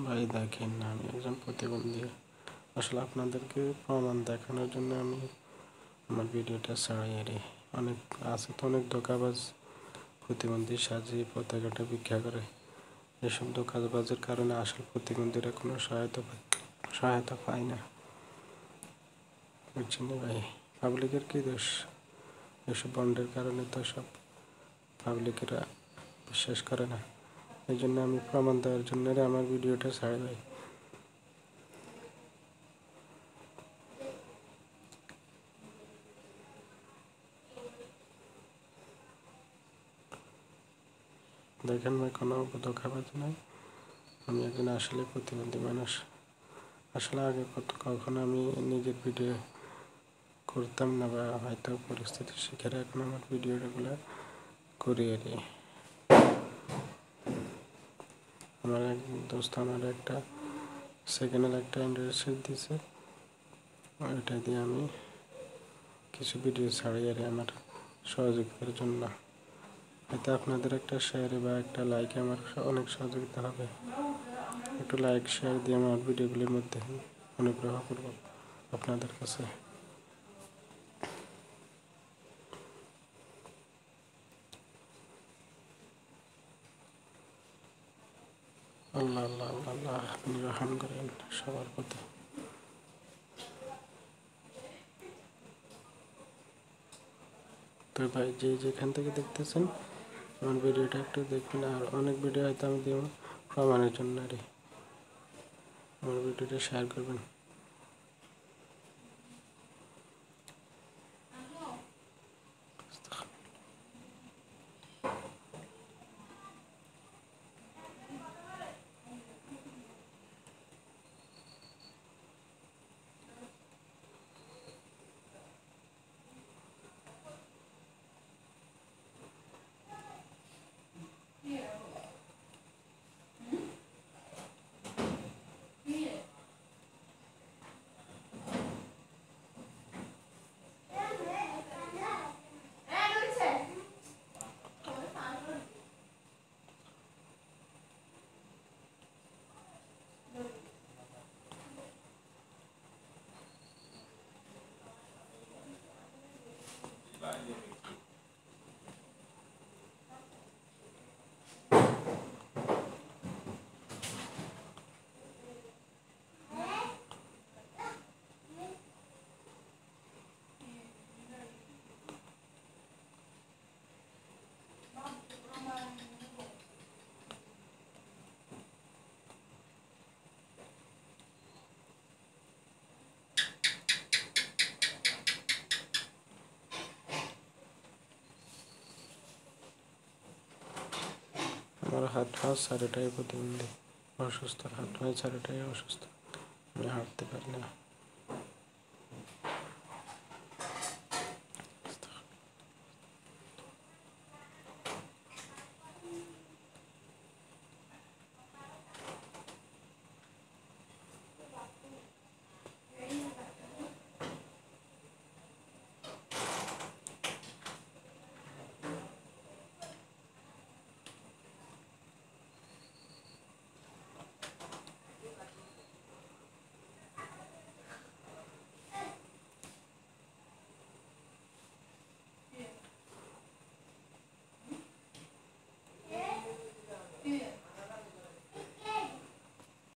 ভাই দেখেন না, আমি একজন প্রতিবন্ধী। আসলে আপনাদেরকে প্রমাণ দেখানোর জন্য আমি আমার ভিডিওটা ছাড়াই আরে অনেক আছে তো, অনেক ধোঁকাবাজ প্রতিবন্ধী সাজিয়ে পতাকাটা ভিক্ষা করে। এসব ধোঁকাবাজের কারণে আসল প্রতিবন্ধীরা কোনো সহায়তা পায় না। বুঝছেন না ভাই? পাবলিকের কী দোষ? এসব বন্ডের কারণে তো সব পাবলিকেরা বিশ্বাস করে না। এই জন্য আমি প্রমাণ দেওয়ার জন্য আমার ভিডিওটা ছাড়ি ভাই। দেখেন ভাই, কোনো ধোঁকাবাজ নাই। আমি একজন আসলে প্রতিবন্ধী মানুষ। আসলে আগে কখনো আমি নিজের ভিডিও করতাম না, বা হয়তো পরিস্থিতি শিখে এখন আমার ভিডিওগুলো করি আর কি। আমার এক দোস্ত আমার একটা সেকেন্ডের একটা অ্যান্ড্রয়েড সেট দিয়েছে, ওইটা দিয়ে আমি কিছু ভিডিও ছাড়ি আর আমার সহযোগিতার জন্য। এতে আপনাদের একটা শেয়ারে বা একটা লাইকে আমার অনেক সহযোগিতা হবে। একটু লাইক শেয়ার দিয়ে আমার ভিডিওগুলির মধ্যে অনুগ্রহ করব আপনাদের কাছে। আল্লাহ আল্লাহ আল্লাহ আল্লাহ, আপনি রহম করেন সবার প্রতি। তো ভাই, যেখান থেকে দেখতেছেন আমার ভিডিওটা একটু দেখবেন। আর অনেক ভিডিও হয়তো আমি দিব প্রমাণের জন্য আর আমার ভিডিওটা শেয়ার করবেন। আমার হাত পা চারোটাই প্রতিবন্ধী, অসুস্থ। হাত পা চারোটাই অসুস্থ, আমি হাঁটতে পারি না।